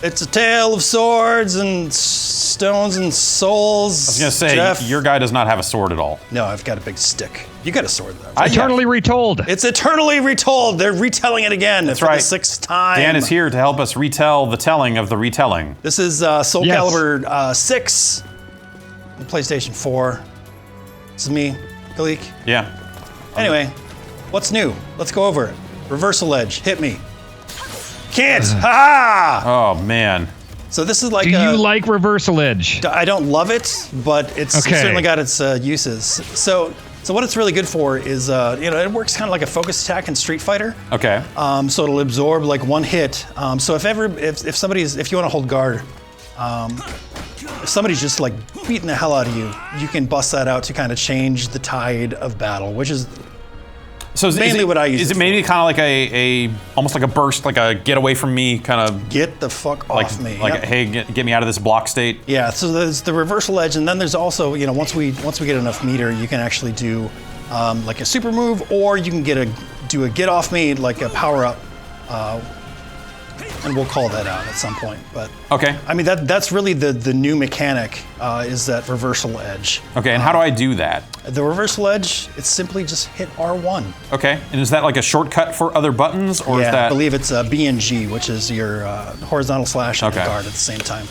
It's a tale of swords and stones and souls. I was gonna say, Jeff. your guy does not have a sword at all. No, I've got a big stick. You got a sword, though. Eternally retold. It's eternally retold. They're retelling it again. That's for right. the 6th time. Dan is here to help us retell the telling of the retelling. This is Soulcalibur 6 on PlayStation 4. This is me, Galik. Yeah. Anyway, what's new? Let's go over it. Reversal edge, hit me. Can't! Ha! Oh man. So this is like Do you like reversal edge? I don't love it, but it's certainly got its uses. So what it's really good for is, it works kind of like a focus attack in Street Fighter. Okay. So it'll absorb like one hit. So if you want to hold guard, if somebody's just like beating the hell out of you, you can bust that out to kind of change the tide of battle, which is mainly what I use. Is it maybe kind of like almost like a burst, like a get away from me kind of? Get the fuck off me. Like, hey, get me out of this block state. Yeah. So there's the reversal edge, and then there's also, once we get enough meter, you can actually do like a super move, or you can do a get off me, like a power up. And we'll call that out at some point. But okay. I mean that's really the new mechanic is that reversal edge. Okay, and how do I do that? The reversal edge, it's simply just hit R1. Okay, and is that like a shortcut for other buttons, or is that? I believe it's B and G, which is your horizontal slash and Okay. guard at the same time.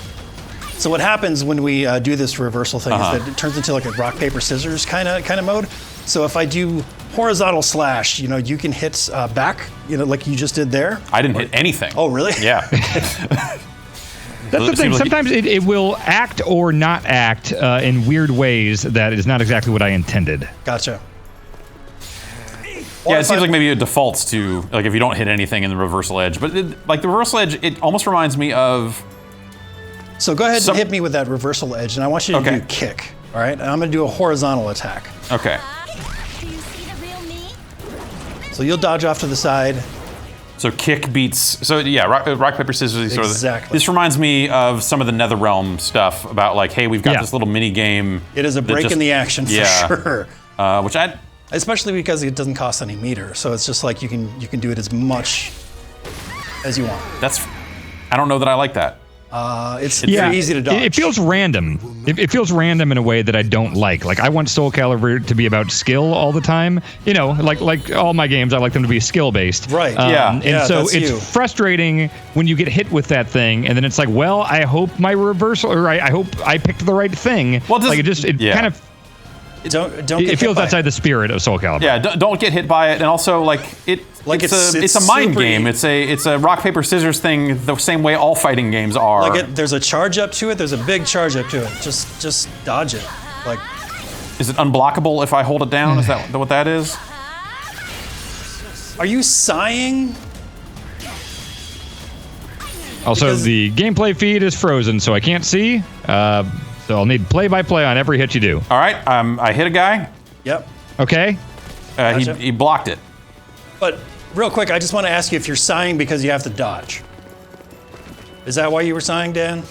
So what happens when we do this reversal thing is that it turns into like a rock paper scissors kind of mode. So if I do horizontal slash, you can hit back, like you just did there. I didn't hit anything. Oh, really? Yeah. That's the thing. Sometimes it will act or not act in weird ways that is not exactly what I intended. Gotcha. Yeah, it seems like maybe it defaults to, like, if you don't hit anything in the reversal edge. But like the reversal edge, it almost reminds me of... So go ahead and hit me with that reversal edge, and I want you to Okay. do kick, all right? And I'm gonna do a horizontal attack. Okay. Do you see the real me? So you'll dodge off to the side. So kick beats... So yeah, rock paper, scissors. Exactly. This reminds me of some of the NetherRealm stuff about like, hey, we've got this little mini game. It is a break in the action for sure. Which especially because it doesn't cost any meter, so it's just like you can do it as much as you want. I don't know that I like that. It's very easy to dodge. It feels random. It feels random in a way that I don't like. Like I want Soulcalibur to be about skill all the time. Like all my games, I like them to be skill based. Right. And so it's frustrating when you get hit with that thing, and then it's like, well, I hope my reversal, or I hope I picked the right thing. Well, kind of. It feels outside the spirit of Soulcalibur. Yeah, don't get hit by it, and also it's a mind game. It's a rock paper scissors thing, the same way all fighting games are. There's a charge up to it. There's a big charge up to it. Just dodge it. Like, is it unblockable if I hold it down? Is that what that is? Are you sighing? Also, the gameplay feed is frozen, so I can't see. So I'll need play-by-play on every hit you do. All right, I hit a guy. Yep. Okay. Gotcha. He blocked it. But real quick, I just want to ask you if you're sighing because you have to dodge. Is that why you were sighing, Dan?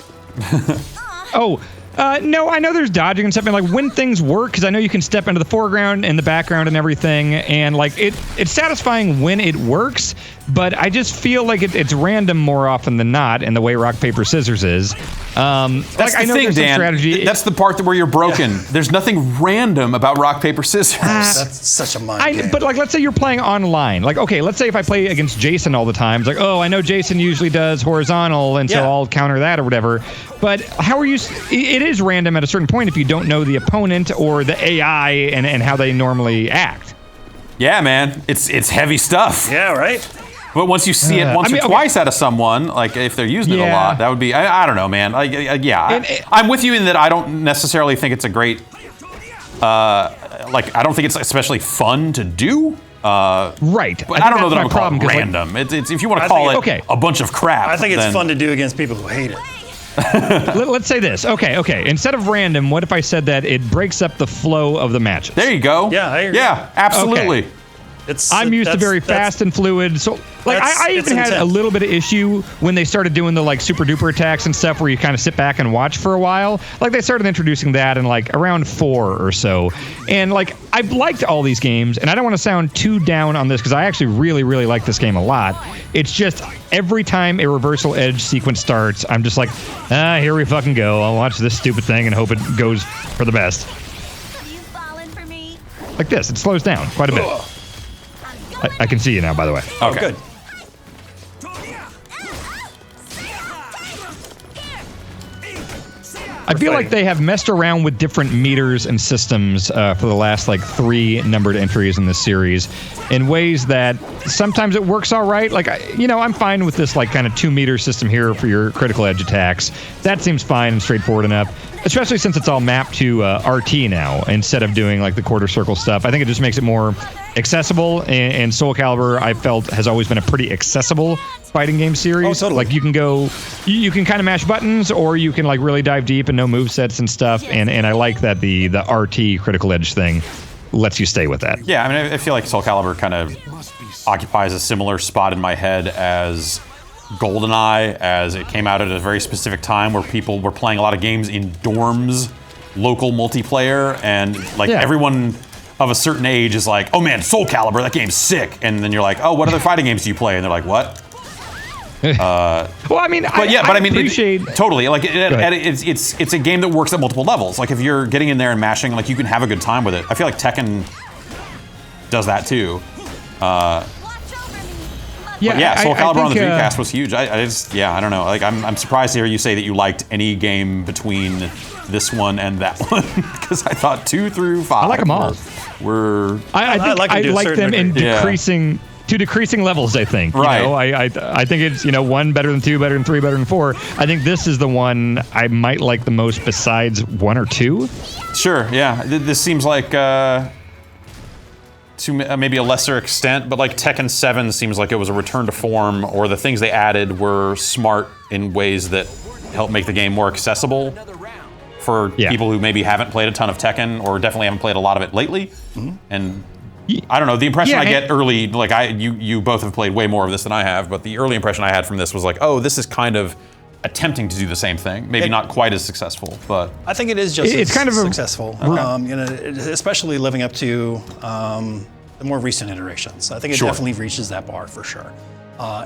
No, I know there's dodging and stuff, and like when things work, because I know you can step into the foreground and the background and everything, and like it's satisfying when it works, but I just feel like it's random more often than not in the way rock paper scissors is. That's the thing, Dan. Strategy. That's the part where you're broken. Yeah. There's nothing random about rock paper scissors. That's such a mind game. But like, let's say you're playing online. Like, okay, let's say if I play against Jason all the time, it's like, oh, I know Jason usually does horizontal, and so I'll counter that or whatever. But how are you? It is random at a certain point if you don't know the opponent or the AI and how they normally act. Yeah, man, it's heavy stuff. Yeah, right. But once you see it once or twice out of someone, like if they're using it a lot, that would be, I don't know, man. I'm with you in that I don't necessarily think it's a great, I don't think it's especially fun to do. Right. But I don't know that I would call it random. It's if you want to call it a bunch of crap. I think it's fun to do against people who hate it. Let's say this. Okay. Instead of random, what if I said that it breaks up the flow of the matches? There you go. Yeah, I agree. Yeah, absolutely. Okay. I'm used to very fast and fluid. So, like, I even had a little bit of issue when they started doing the, like, super duper attacks and stuff where you kind of sit back and watch for a while. Like, they started introducing that in, like, around 4 or so. And, like, I've liked all these games, and I don't want to sound too down on this because I actually really, really like this game a lot. It's just every time a reversal edge sequence starts, I'm just like, here we fucking go. I'll watch this stupid thing and hope it goes for the best. Have you fallen for me? Like this, it slows down quite a bit. I can see you now, by the way. Oh, Okay. good. I feel like they have messed around with different meters and systems for the last, like, 3 numbered entries in this series in ways that sometimes it works all right. Like, I'm fine with this, like, kind of 2-meter system here for your critical edge attacks. That seems fine and straightforward enough, especially since it's all mapped to RT now instead of doing, like, the quarter circle stuff. I think it just makes it more accessible, and Soulcalibur, I felt, has always been a pretty accessible fighting game series. Oh, totally. Like, you can kind of mash buttons, or you can, like, really dive deep and know movesets and stuff, and I like that the RT critical edge thing lets you stay with that. Yeah, I mean, I feel like Soulcalibur kind of occupies a similar spot in my head as GoldenEye, as it came out at a very specific time where people were playing a lot of games in dorms, local multiplayer, and, like, everyone of a certain age is like, oh man, Soulcalibur, that game's sick. And then you're like, oh, what other fighting games do you play? And they're like, what? Well, I mean, I mean, appreciate totally. Like, it's a game that works at multiple levels. Like, if you're getting in there and mashing, like, you can have a good time with it. I feel like Tekken does that too. Soulcalibur on the Dreamcast was huge. I don't know. Like, I'm surprised to hear you say that you liked any game between this one and that one, because I thought 2 through 5. I like them all. I like them in decreasing levels, I think. Right. I think it's, 1 better than 2, better than 3, better than 4. I think this is the one I might like the most besides 1 or 2. Sure, yeah. This seems like, to maybe a lesser extent, but like Tekken 7 seems like it was a return to form, or the things they added were smart in ways that help make the game more accessible for people who maybe haven't played a ton of Tekken, or definitely haven't played a lot of it lately. Mm-hmm. And I don't know, the impression I get early, like you both have played way more of this than I have, but the early impression I had from this was like, oh, this is kind of attempting to do more thing. Maybe not quite as successful, but I think it is just it's kind of successful. Especially living up to the more recent iterations. I think it definitely reaches that bar for sure.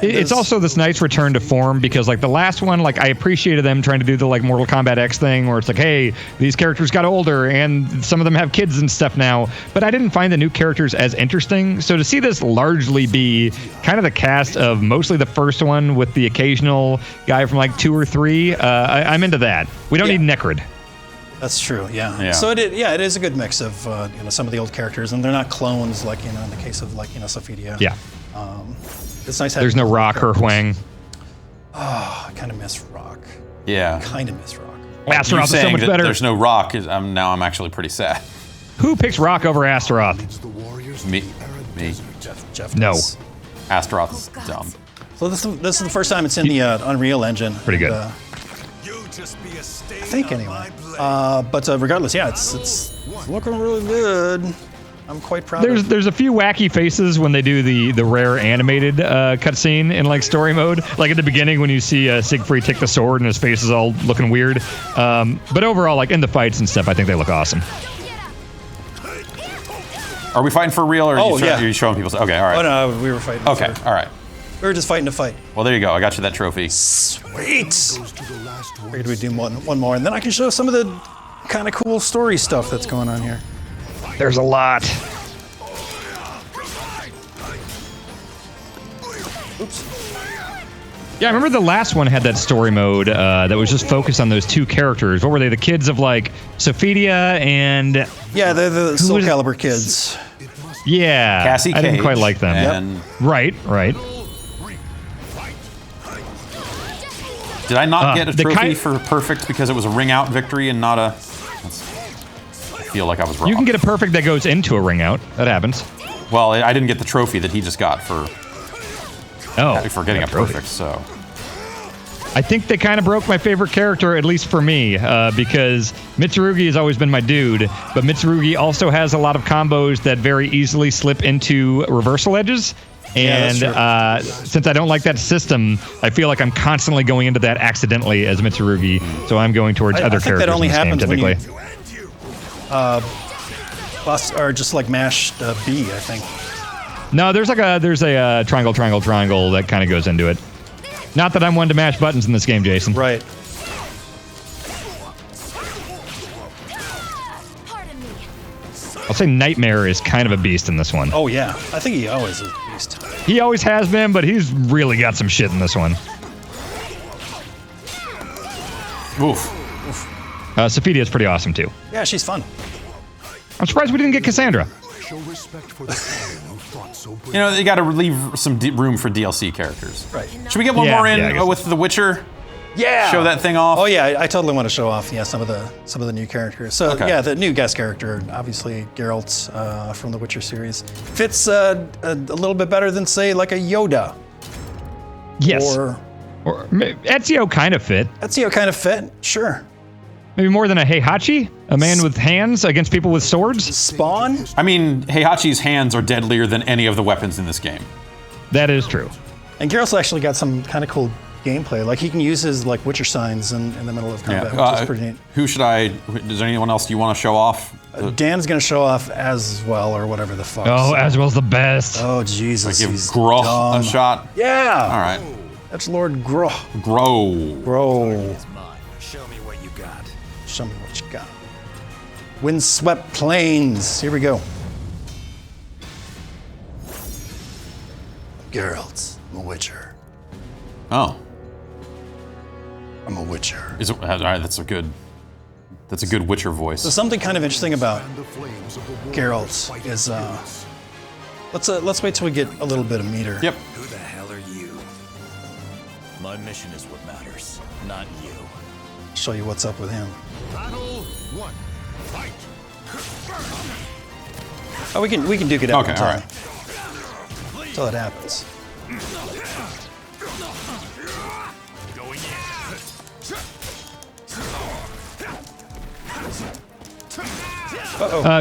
It's also this nice return to form, because like the last one, like I appreciated them trying to do the like Mortal Kombat X thing where it's like, hey, these characters got older and some of them have kids and stuff now, but I didn't find the new characters as interesting. So to see this largely be kind of the cast of mostly the first one with the occasional guy from like 2 or 3, I'm into that. We don't need Necrid. That's true, yeah. So it is a good mix of some of the old characters, and they're not clones like in the case of like Sophia. Yeah. It's nice. There's no Rock or Huang. Oh, I kind of miss Rock. Yeah. Kind of miss Rock. Astaroth is so much better. There's no Rock. I'm actually pretty sad. Who picks Rock over Astaroth? Me. Jeff no. does. Astaroth's dumb. So this is the first time it's in the Unreal Engine. Pretty good. I think anyway. But regardless, it's looking really good. I'm quite proud. There's a few wacky faces when they do the rare animated cutscene in like story mode. Like at the beginning when you see Siegfried take the sword and his face is all looking weird. But overall, like in the fights and stuff, I think they look awesome. Are we fighting for real, or are you showing people? Okay, all right. Oh no, we were fighting. Okay, all right. We were just fighting to fight. Well, there you go. I got you that trophy. Sweet. Figured we'd do one more, and then I can show some of the kind of cool story stuff that's going on here. There's a lot. Oops. Yeah, I remember the last one had that story mode that was just focused on those 2 characters. What were they? The kids of like Sophia and... Yeah, they're the Soulcalibur kids. Yeah. Cassie Cage. I didn't quite like them. And Right. Did I not get a trophy for perfect because it was a ring out victory and not a... I feel like I was wrong. You can get a perfect that goes into a ring out. That happens. Well, I didn't get the trophy that he just got for getting a trophy. perfect, so... I think they kind of broke my favorite character, at least for me, because Mitsurugi has always been my dude, but Mitsurugi also has a lot of combos that very easily slip into reversal edges. And since I don't like that system, I feel like I'm constantly going into that accidentally as Mitsurugi, so I'm going towards other characters that only in this game, happens when typically. you bust or just like mash B, I think. No, there's a triangle that kind of goes into it. Not that I'm one to mash buttons in this game, Jason. Right. Pardon me. I'll say Nightmare is kind of a beast in this one. Oh yeah, I think he always is a beast. He always has been, but he's really got some shit in this one. Oof. Sophia is pretty awesome too. Yeah, she's fun. I'm surprised we didn't get Cassandra. Show respect for the fallen who fought so You know, you got to leave some room for DLC characters. Right. Should we get one Yeah, more in yeah, I guess. with The Witcher? Yeah. Show that thing off. Oh yeah, I totally want to show off. Yeah, some of the new characters. So Okay. yeah, the new guest character, obviously Geralt from the Witcher series, fits a little bit better than say like a Yoda. Yes. Or Ezio kind of fit. Ezio kind of fit. Sure. Maybe more than a Heihachi, a man with hands against people with swords. Spawn. I mean, Heihachi's hands are deadlier than any of the weapons in this game. That is true. And Geralt's actually got some kind of cool gameplay. Like he can use his like Witcher signs in the middle of combat, which is pretty neat. Who should I? Is there anyone else you want to show off? Dan's gonna show off as well or whatever the fuck. Oh, Aswell's the best. Oh Jesus. Give he's Groh dumb. a shot. Yeah. All right. That's Lord Groh. Grow. Groh. Show me what you got. Show me what you got. Windswept plains. Here we go. Geralt, I'm a Witcher. Oh. I'm a Witcher. Is it, all right, that's a good Witcher voice. So something kind of interesting about And the flames of the war Geralt fight is against. let's wait till we get a little bit of meter. Yep. Who the hell are you? My mission is what matters, not you. Show you what's up with him. Battle 1. Fight. Oh, we can duke it out Okay, until, all right. until it happens. Going in.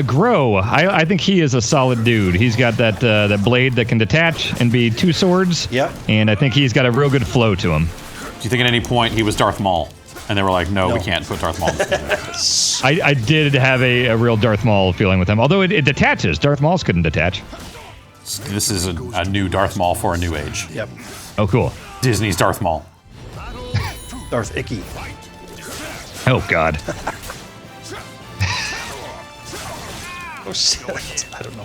Grow, I think he is a solid dude. He's got that blade that can detach and be two swords. Yep. And I think he's got a real good flow to him. Do you think at any point he was Darth Maul? And they were like, no, we No. can't put Darth Maul in this game. I did have a real Darth Maul feeling with him, although it detaches. Darth Mauls couldn't detach. This is a new Darth Maul for a new age. Yep. Oh, cool. Disney's Darth Maul. Darth Icky. Oh, God. Oh shit. I don't know.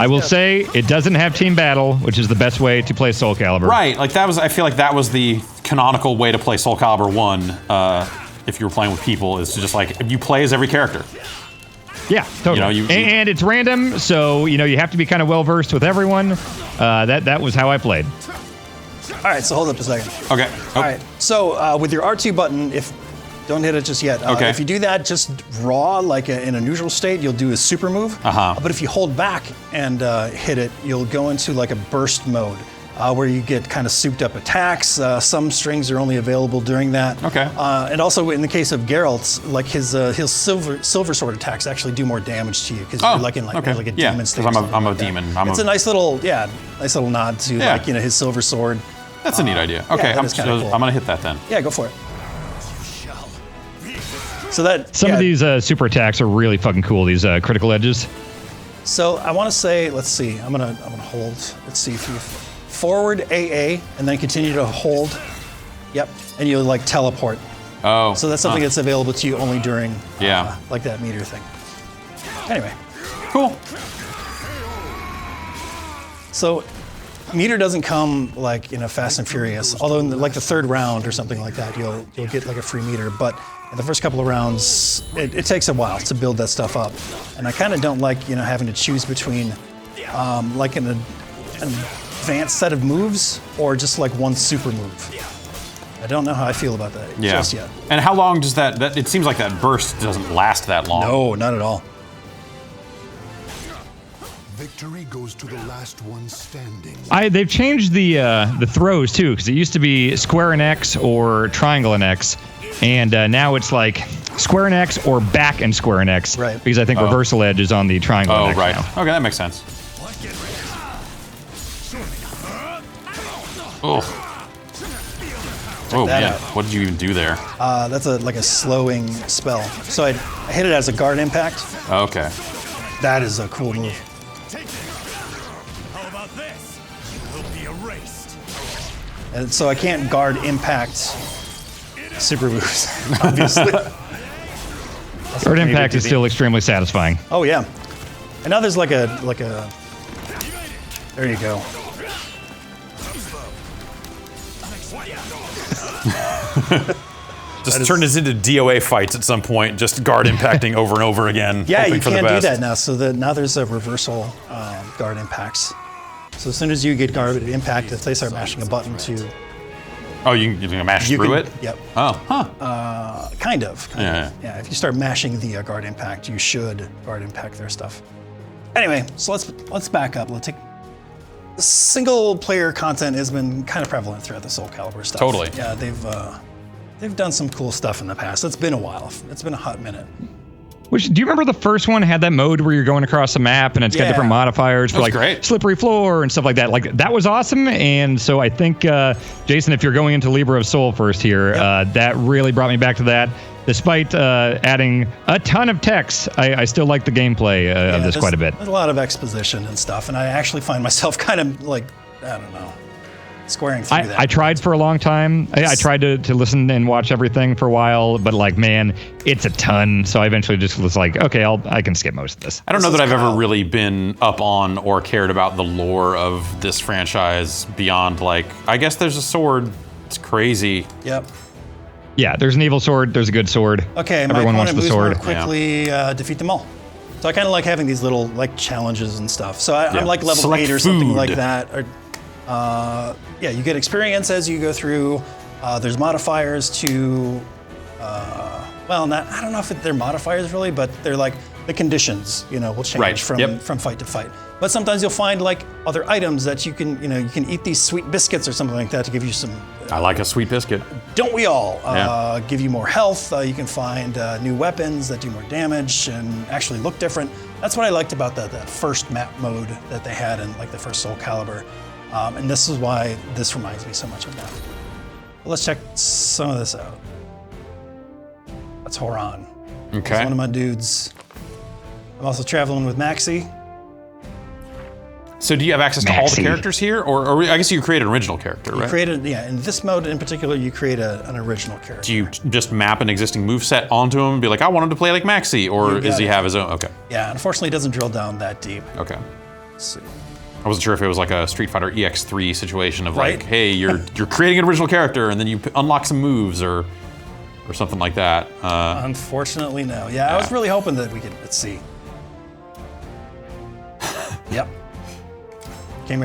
I will say it doesn't have team battle, which is the best way to play Soulcalibur. Right, like that was. I feel like that was the canonical way to play Soulcalibur 1. If you were playing with people, is to just like you play as every character. Yeah, totally. You know, you- and it's random, so you have to be kind of well versed with everyone. That was how I played. All right, so hold up a second. Okay. Oh, All right, so with your R2 button, don't hit it just yet. Okay. If you do that just raw, like in a neutral state, you'll do a super move. Uh-huh. But if you hold back and hit it, you'll go into like a burst mode where you get kind of souped up attacks. Some strings are only available during that. Okay. And also in the case of Geralt, like his silver sword attacks actually do more damage to you because Oh, you're like in like okay. a Yeah, demon 'cause state. or I'm a- something I'm a like that. demon. It's a nice little nod to Yeah. like his silver sword. that's a neat idea. Okay, that is kinda cool. I'm gonna hit that then. Yeah, go for it. So that Some of these super attacks are really fucking cool. These critical edges. So I want to say, let's see. I'm gonna hold. Let's see if you forward AA and then continue to hold. Yep, and you'll like teleport. Oh. So that's something that's available to you only during Yeah. like that meter thing. Anyway, cool. so meter doesn't come like in a Fast and Furious. Although in like the third round or something like that, you'll get like a free meter. But in the first couple of rounds, it takes a while to build that stuff up, and I kind of don't like having to choose between like an advanced set of moves or just like one super move. I don't know how I feel about that Yeah. just yet. And how long does that? It seems like that burst doesn't last that long. No, not at all. Victory goes to the last one standing. They've changed the throws too, because it used to be square and X or triangle and X, and now it's like square and X or back and square and X. Right. Because I think reversal edge is on the triangle and Oh, X right. now. Okay, that makes sense. Oh. Oh, that man. out. What did you even do there? That's like a slowing spell. So I hit it as a guard impact. Okay. That is a cool move. How about this? You will be erased. And so I can't guard impact super moves, obviously. Third impact is still extremely satisfying. Oh yeah. And now there's like a there you go. Just turn this into DOA fights at some point, just guard impacting over and over again. Yeah, hoping you for the can do best. that now. So now there's a reversal guard impacts. So as soon as you get guard impact, if they start mashing a button to, Oh, you can mash you through can, it? Yep. Oh, huh. Kind of. Yeah. Yeah. If you start mashing the guard impact, you should guard impact their stuff. Anyway, so let's back up. Let's take. Single player content has been kind of prevalent throughout the Soulcalibur stuff. Totally. Yeah, they've done some cool stuff in the past. It's been a while. It's been a hot minute. Which, do you remember the first one had that mode where you're going across the map and it's got Yeah. different modifiers for was like great. slippery floor and stuff like that? Like that was awesome. And so I think, Jason, if you're going into Libra of Soul first here, that really brought me back to that. Despite adding a ton of text, I still like the gameplay of this quite a bit. There's a lot of exposition and stuff, and I actually find myself kind of like, I don't know, squaring through that. I tried for a long time. I tried to listen and watch everything for a while, but like, man, it's a ton. So I eventually just was like, okay, I can skip most of this. I don't know This that is I've ever Kyle. really been up on or cared about the lore of this franchise beyond, like, I guess there's a sword. It's crazy. Yep. Yeah, there's an evil sword. There's a good sword. Okay, my Everyone wants opponent the moves sword. more quickly, defeat them all. So I kind of like having these little like challenges and stuff. So I'm like level Select 8 or something food. like that. Or, yeah, you get experience as you go through. There's modifiers to, well, I don't know if they're modifiers really, but they're like the conditions, will change Right, from fight to fight. But sometimes you'll find like other items that you can, you can eat these sweet biscuits or something like that to give you some. I like a sweet biscuit. Don't we all? Yeah. Give you more health. You can find new weapons that do more damage and actually look different. That's what I liked about that first map mode that they had in like the first Soulcalibur. And this is why this reminds me so much of that. Let's check some of this out. That's Horan. He's Okay. one of my dudes. I'm also traveling with Maxi. So do you have access to all the Maxi. characters here? Or I guess you create an original character, You right? created, in this mode in particular, you create an original character. Do you just map an existing moveset onto him and be like, I want him to play like Maxi? Or You does got he it. have his own? Okay. Yeah, unfortunately, it doesn't drill down that deep. Okay. Let's see. I wasn't sure if it was like a Street Fighter EX3 situation of Right. like, hey, you're creating an original character and then you unlock some moves or something like that. Unfortunately, no. Yeah, I was really hoping that we could. Let's see. Yep.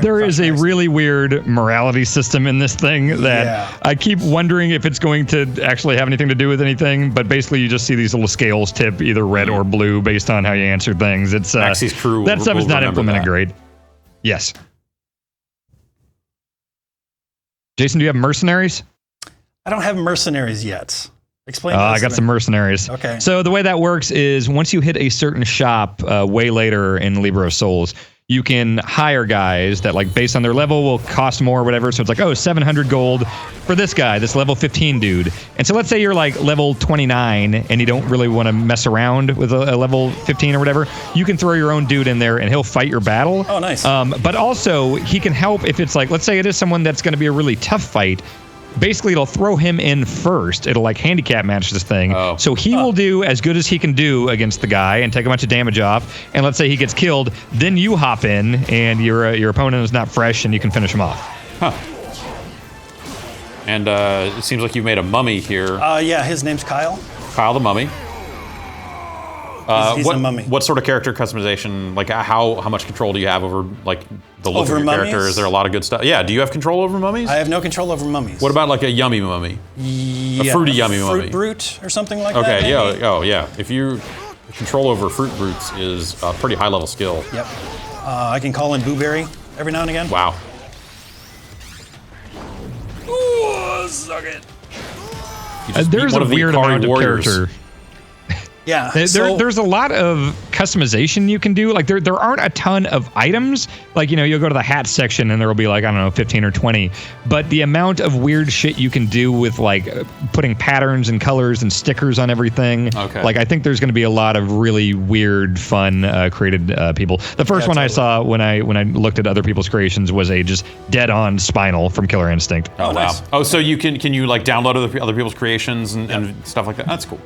There is a really weird morality system in this thing that Yeah. I keep wondering if it's going to actually have anything to do with anything, but basically you just see these little scales tip either red or blue based on how you answer things. It's Maxi's crew that stuff will is not remember implemented that. great. Yes. Jason, do you have mercenaries? I don't have mercenaries yet. Explain. I this got to some me. mercenaries. Okay. So the way that works is once you hit a certain shop way later in Libra of Souls, you can hire guys that, like, based on their level will cost more or whatever. So it's like, 700 gold for this guy, this level 15 dude. And so let's say you're like level 29 and you don't really want to mess around with a level 15 or whatever. You can throw your own dude in there and he'll fight your battle. Oh, nice. But also he can help if it's like, let's say it is someone that's going to be a really tough fight. Basically, it'll throw him in first. It'll like handicap match this thing. Oh. So he will do as good as he can do against the guy and take a bunch of damage off. And let's say he gets killed, then you hop in and your opponent is not fresh and you can finish him off. Huh. And it seems like you've made a mummy here. Yeah, his name's Kyle. Kyle the Mummy. He's what, a mummy. What sort of character customization, like how much control do you have over like the look Over of your character? mummies? Is there a lot of good stuff? Yeah, do you have control over mummies? I have no control over mummies. What about like a yummy mummy? Yeah, fruity yummy fruit mummy? brute or something like that? Okay, yeah, maybe? oh yeah. If you control over fruit brutes is a pretty high level skill. Yep. I can call in Booberry every now and again. Wow. Ooh, suck it. You just beat There's one a of the weird Ikari amount of warriors. character. Yeah. There's a lot of customization you can do. Like there aren't a ton of items. Like, you'll go to the hat section and there will be like, I don't know, 15 or 20. But the amount of weird shit you can do with like putting patterns and colors and stickers on everything. Okay. Like I think there's going to be a lot of really weird, fun, created people. The first one I saw when I looked at other people's creations was a just dead-on Spinal from Killer Instinct. Oh, nice. wow. Oh, so you can you like download other people's creations and stuff like that? That's cool.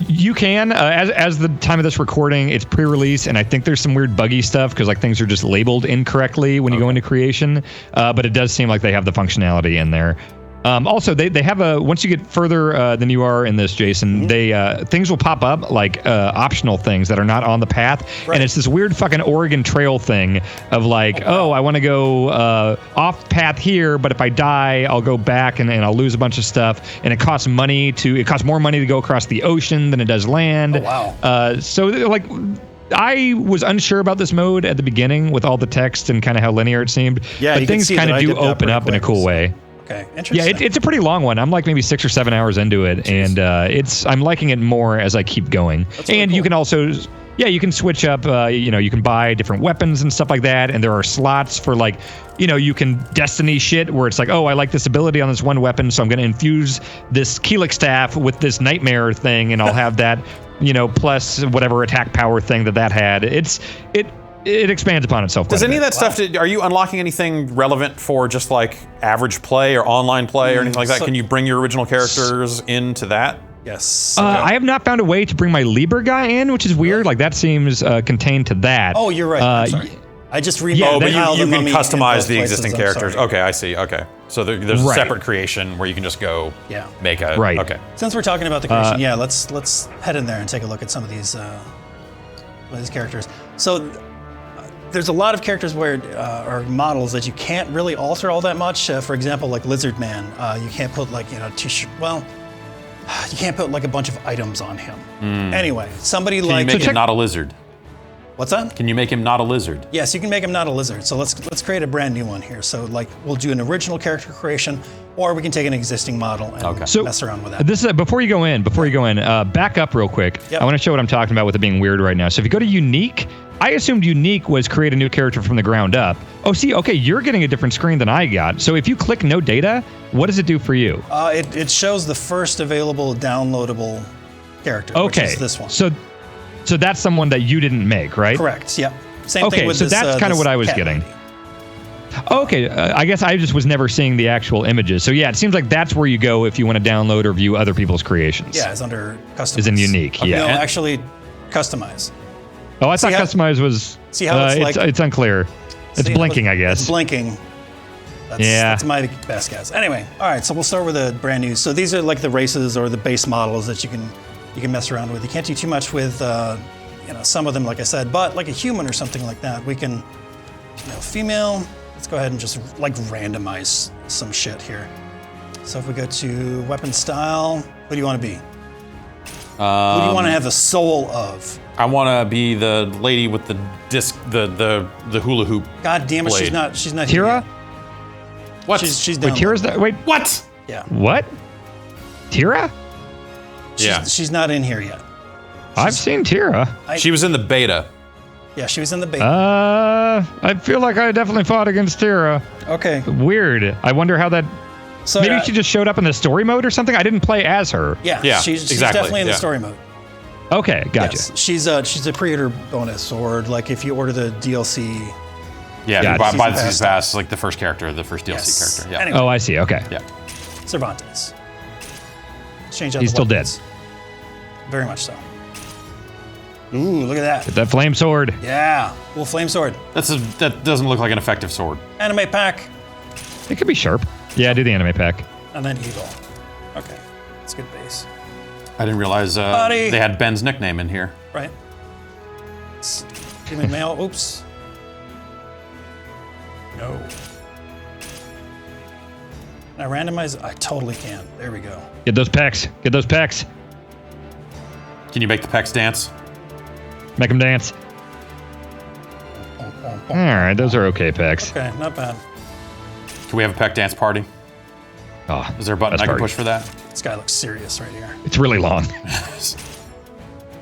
You can. As the time of this recording, it's pre-release, and I think there's some weird buggy stuff because like things are just labeled incorrectly when you go into creation. But it does seem like they have the functionality in there. Also, they have once you get further than you are in this, Jason, they things will pop up like optional things that are not on the path, and it's this weird fucking Oregon Trail thing of like, I want to go off path here, but if I die, I'll go back and I'll lose a bunch of stuff, and it costs more money to go across the ocean than it does land. Oh, wow. So like, I was unsure about this mode at the beginning with all the text and kind of how linear it seemed. Yeah, but things kind of do open up in a cool way. Okay, interesting. Yeah, it's a pretty long one. I'm like maybe 6 or 7 hours into it, and I'm liking it more as I keep going. Really and cool. you can also, you can switch up. You can buy different weapons and stuff like that, and there are slots for like, you can destiny shit where it's like, I like this ability on this one weapon, so I'm going to infuse this Keelix staff with this nightmare thing, and I'll have that, plus whatever attack power thing that had. It expands upon itself. Does any of that stuff, are you unlocking anything relevant for just like average play or online play or anything like that? Can you bring your original characters into that? Yes. I have not found a way to bring my Liber guy in, which is weird. Like that seems contained to that. Oh, you're right. I'm sorry. I just But you can Mummy in customize both the places, existing I'm characters. sorry. Okay, I see. Okay. So there's a Right. separate creation where you can just go make a... Right. Okay. Since we're talking about the creation, let's head in there and take a look at some of these characters. So there's a lot of characters where or models that you can't really alter all that much. For example, like Lizard Man, you can't put like you can't put like a bunch of items on him. Anyway, somebody Can like you make him not a lizard? What's that? Can you make him not a lizard? Yes, you can make him not a lizard. So let's create a brand new one here. So like we'll do an original character creation, or we can take an existing model and mess around with that. This is before you go in. Back up real quick. Yep. I want to show what I'm talking about with it being weird right now. So if you go to unique, I assumed unique was create a new character from the ground up. Oh, see, okay, you're getting a different screen than I got. So if you click no data, what does it do for you? It shows the first available downloadable character, which is this one. So that's someone that you didn't make, right? Correct. Yep. Same thing with so this. that's kind of what I was cat getting. lady. Okay, I guess I just was never seeing the actual images. So yeah, it seems like that's where you go if you want to download or view other people's creations. Yeah, it's under customize. Is in unique. No, Yeah. actually, customize. Oh, I thought customize was. See how it's like? It's unclear. It's See, blinking, I guess. It's blinking. That's my best guess. Anyway, all right, so we'll start with a brand new. So these are like the races or the base models that you can mess around with. You can't do too much with some of them, like I said, but like a human or something like that, we can, female. Let's go ahead and just like randomize some shit here. So if we go to weapon style, what do you want to be? Who do you want to have the soul of? I want to be the lady with the disc, the hula hoop. God damn it, blade. she's not here Tira? yet. What? She's Wait, down. Tira's that? Wait, What? Yeah. what? Tira? She's not in here yet. I've seen Tira. She was in the beta. Yeah, she was in the beta. I feel like I definitely fought against Tira. Okay. Weird. I wonder how that. So Maybe she just showed up in the story mode or something. I didn't play as her. Yeah, she's exactly, definitely in the yeah. story mode. Okay, gotcha. Yes, she's a pre-order bonus, or like if you order the DLC. Yeah, Yeah, you buy season the pass season pass, like the first character, the first DLC Yes. character. Yeah. Anyway. Oh, I see. Okay. Yeah. Cervantes. Let's change out He's the still weapons. Very much so. Ooh, look at that. That flame sword. Yeah. Cool flame sword. That doesn't look like an effective sword. Anime pack. It could be sharp. Yeah, do the anime pack. And then evil. Okay. That's good base. I didn't realize Buddy. they had Ben's nickname in here. Right. Human male. Oops. No. Can I randomize? I totally can. There we go. Get those pecs. Get those pecs. Can you make the pecs dance? Make them dance. Bonk, All right, those are okay picks. Okay, not bad. Can we have a peck dance party? Oh, Is there a button I can push for that? This guy looks serious right here. It's really long.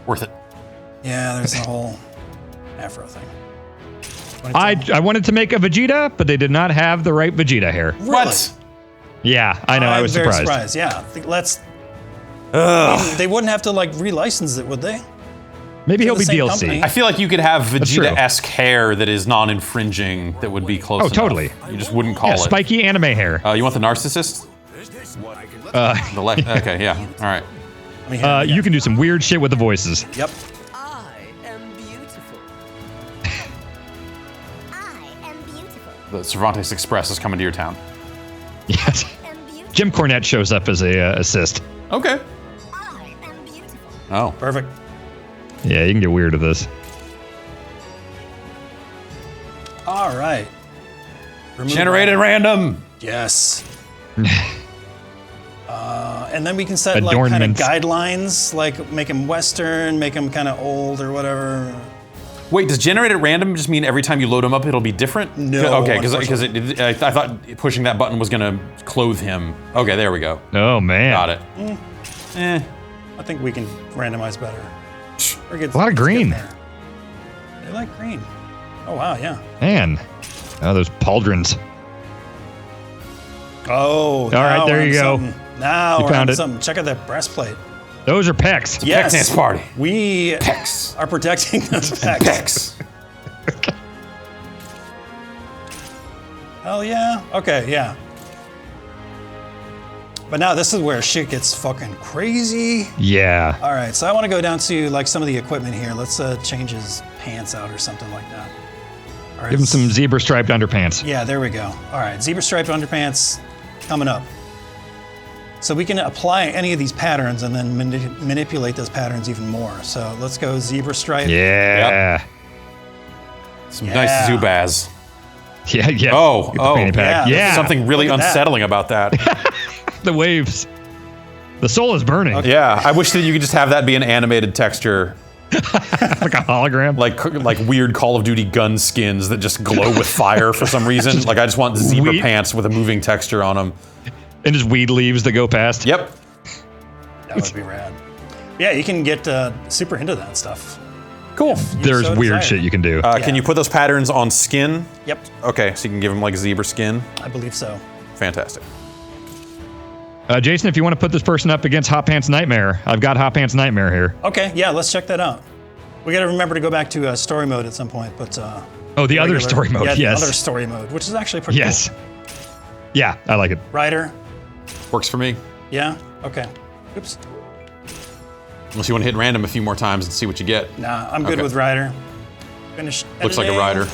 Worth it. Yeah, there's the whole afro thing. I wanted to make a Vegeta, but they did not have the right Vegeta hair. Really? What? Yeah, I know. I was very surprised. Yeah, let's. They wouldn't have to like relicense it, would they? Maybe he'll the be same DLC. company. I feel like you could have true. Vegeta-esque hair that is non-infringing that would be close enough. totally. You just wouldn't call Yeah, it. spiky anime hair. You want the narcissist? Okay, yeah. All right. Let me hear it You again. can do some weird shit with the voices. Yep. I am beautiful. I am beautiful. The Cervantes Express is coming to your town. Yes. Am beautiful. Jim Cornette shows up as a assist. Okay. I am beautiful. Oh. Perfect. Yeah, you can get weird with this. All right. Remove Generated all- random. Yes. And then we can set like kind of Adornments. guidelines, like make them Western, make them kind of old or whatever. Wait, does generated random just mean every time you load him up it'll be different? No, Okay, because unfortunately. I thought pushing that button was gonna clothe him. Okay, there we go. Oh, man. Got it. I think we can randomize better. Or get, A lot of let's get green. there. They like green. Oh wow, yeah. Man. Oh, those pauldrons. Oh, All right, there you go. Now You we're found on it. something. Check out that breastplate. Those are pecs. Yes, dance party. We Pecs. are protecting those pecs. Pecs. Hell yeah. Okay, yeah. But now this is where shit gets fucking crazy. Yeah. All right, so I want to go down to like some of the equipment here. Let's change his pants out or something like that. All right, Give him some zebra striped underpants. Yeah, there we go. All right, zebra striped underpants coming up. So we can apply any of these patterns and then manipulate those patterns even more. So let's go zebra stripe. Yeah. Some nice Zubaz. Yeah, yeah. Oh, Get the oh, fanny pack. yeah, Yeah. Something really Look at that. unsettling about that. The waves. The soul is burning. Yeah, I wish that you could just have that be an animated texture. Like a hologram. Like weird Call of Duty gun skins that just glow with fire for some reason. Like I just want zebra Weed. pants with a moving texture on them. And just weed leaves that go past. Yep. That would be rad. Yeah, you can get super into that stuff. Cool. There's so weird desire. shit you can do. Can you put those patterns on skin? Yep, Okay, so you can give them like zebra skin. I believe so. Fantastic. Jason, if you want to put this person up against Hot Pants Nightmare, I've got Hot Pants Nightmare here. Okay, yeah, let's check that out. We got to remember to go back to story mode at some point, but Oh, the other story mode, yeah, yes. the other story mode, which is actually pretty Yes. cool. Yeah, I like it. Ryder, Works for me. yeah, okay. Oops, Unless you want to hit random a few more times and see what you get. nah, I'm good Okay. with Ryder. Finish. Looks like a editing. rider.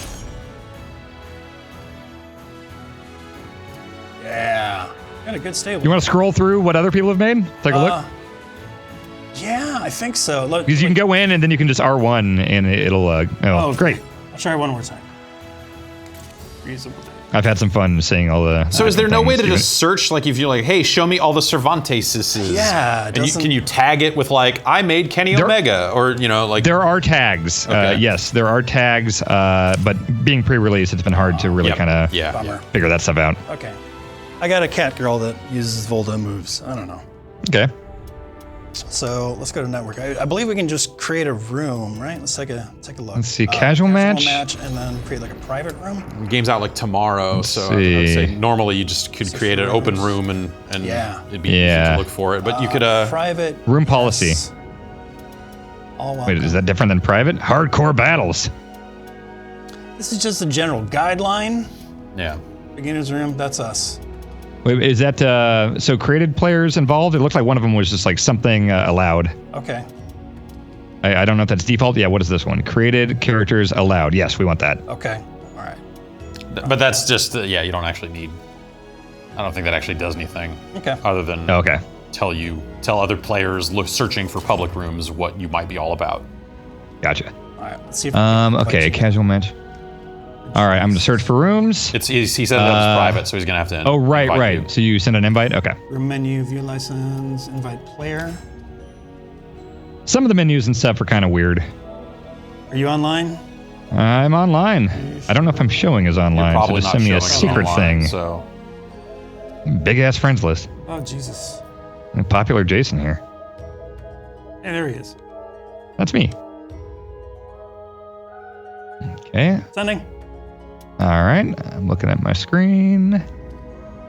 Yeah, got a good stable. You want to scroll through what other people have made? Take a look. Yeah, I think so. Look, Because you can go in and then you can just R1 and it'll. Oh, great. I'll try one more time. Reasonable. I've had some fun seeing all the. So is there no way to things. just search, like if you're like, hey, show me all the Cervanteses? Yeah, And can you tag it with like, I made Kenny There- Omega, or you know, like. There are tags. Okay. Yes, there are tags. But being pre-released, it's been hard to really Yep. kind of Yeah. Bummer. figure that stuff out. Okay. I got a cat girl that uses Volta moves. I don't know. Okay. So let's go to network. I believe we can just create a room, right? Let's take a look. Let's see, casual match? and then create like a private room. The game's out like tomorrow, Let's so I would say see. normally you just could create an open rooms. room and Yeah. it'd be easy Yeah. to look for it. But you could Private Room policy. yes. All Wait, welcome. is that different than private? Hardcore battles. This is just a general guideline. yeah. Beginner's room. That's us. Wait, is that so? Created players involved? It looked like one of them was just like something allowed. Okay. I don't know if that's default. Yeah, what is this one? Created characters allowed. Yes, we want that. Okay. All right. But that's just yeah, you don't actually need. I don't think that actually does anything Okay. other than Okay. tell other players searching for public rooms what you might be all about. Gotcha. All right. Let's see if we can invite Okay, you. casual match. All right, I'm gonna search for rooms. He said that was private, so he's gonna have to. Oh, right, invite right. you. So you send an invite? Okay. Room menu, view license, invite player. Some of the menus and stuff are kind of weird. Are you online? I'm online. I don't know if I'm showing as online, so Probably just not send me a showing secret online, thing. So. Big ass friends list. Oh, Jesus. Popular Jason here. Hey, there he is. That's me. Okay. Sending. All right. I'm looking at my screen.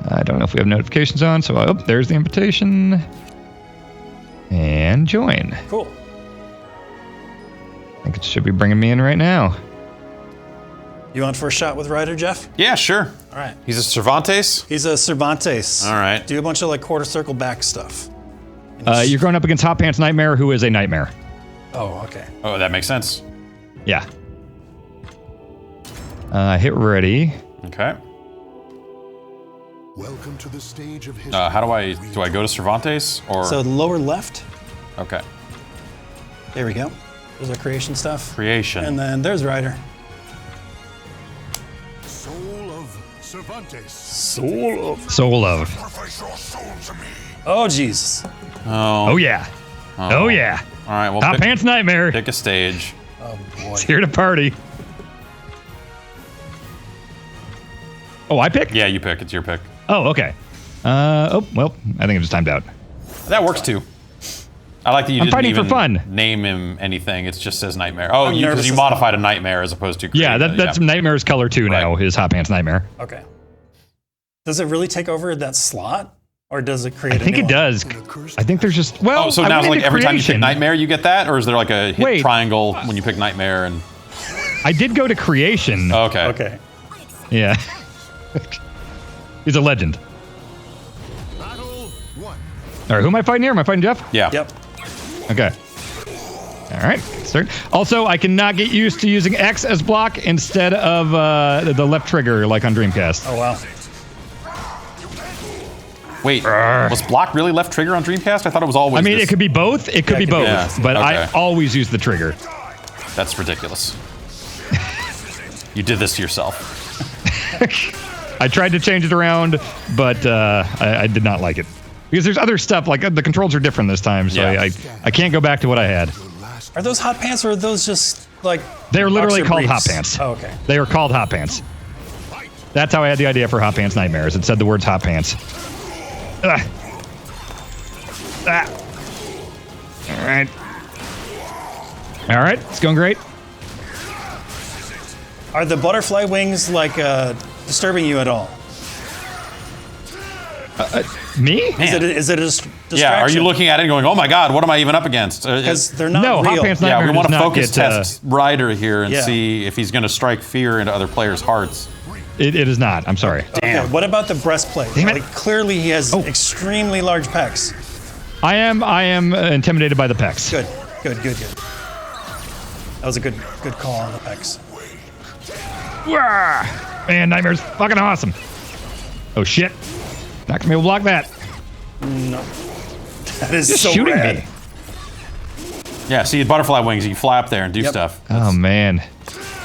I don't know if we have notifications on, so there's the invitation. And join. Cool. I think it should be bringing me in right now. You want first shot with Ryder, Jeff? Yeah, sure. All right. He's a Cervantes. He's a Cervantes. All right. Do a bunch of like quarter circle back stuff. You're going up against Hot Pants Nightmare, who is a nightmare. Oh, okay. Oh, that makes sense. Yeah. Hit ready. Okay. Welcome to the stage of history. How do I go to Cervantes or? So lower left. Okay. There we go. There's our creation stuff. Creation. And then there's Ryder. Soul of Cervantes. Soul of. Sacrifice your soul to me. Oh, Jesus. Oh. Oh yeah. Oh yeah. All right. Well, Hot Pants Nightmare. pick a stage. Oh, boy. It's here to party. Oh, I pick? Yeah, you pick. It's your pick. Oh, okay. Well, I think it just timed out. That works too. I like that you I'm didn't fighting for even fun. name him anything. It just says Nightmare. Oh, I'm because nervous you as modified a Nightmare as opposed to. Yeah, create that's Nightmare's color too now, Right. is Hot Pants Nightmare. Okay. Does it really take over that slot? Or does it create I think a new it does. I think there's just, well, Oh, so I now went like into every time you pick creation. Nightmare, you get that, or is there like a hit Wait. triangle when you pick Nightmare? And I did go to creation. okay. Okay. Yeah. He's a legend. Battle 1. All right, who am I fighting here? Am I fighting Jeff? Yeah. Yep. Okay. All right. Start. Also, I cannot get used to using X as block instead of the left trigger like on Dreamcast. Oh, wow. Wait, was block really left trigger on Dreamcast? I thought it was always. I mean, this. it could be both. It could be both. Yeah, But I okay. always use the trigger. That's ridiculous. You did this to yourself. I tried to change it around, but I did not like it. Because there's other stuff, like the controls are different this time, so Yeah. I can't go back to what I had. Are those hot pants or are those just like. They're literally boxer called briefs? Hot Pants. Oh, okay. They are called Hot Pants. That's how I had the idea for Hot Pants Nightmares. It said the words Hot Pants. Ah. All right. All right, it's going great. Are the butterfly wings like disturbing you at all? Me? Is it a distraction? Yeah. Are you looking at it and going, "Oh my God, what am I even up against?" Because they're not No, real. Hot Pants yeah, Nightmare we want to does not focus get, test Ryder here and yeah. see if he's going to strike fear into other players' hearts. It is not. I'm sorry. Okay, what about the breastplate? Damn it. Like, clearly he has extremely large pecs. I am intimidated by the pecs. Good. That was a good call on the pecs. Wah! Man, Nightmare's fucking awesome. Oh shit. Not gonna be able to block that. No. That is Just so shooting rad. me. Yeah, see butterfly wings. You can fly up there and do Yep. stuff. Oh man.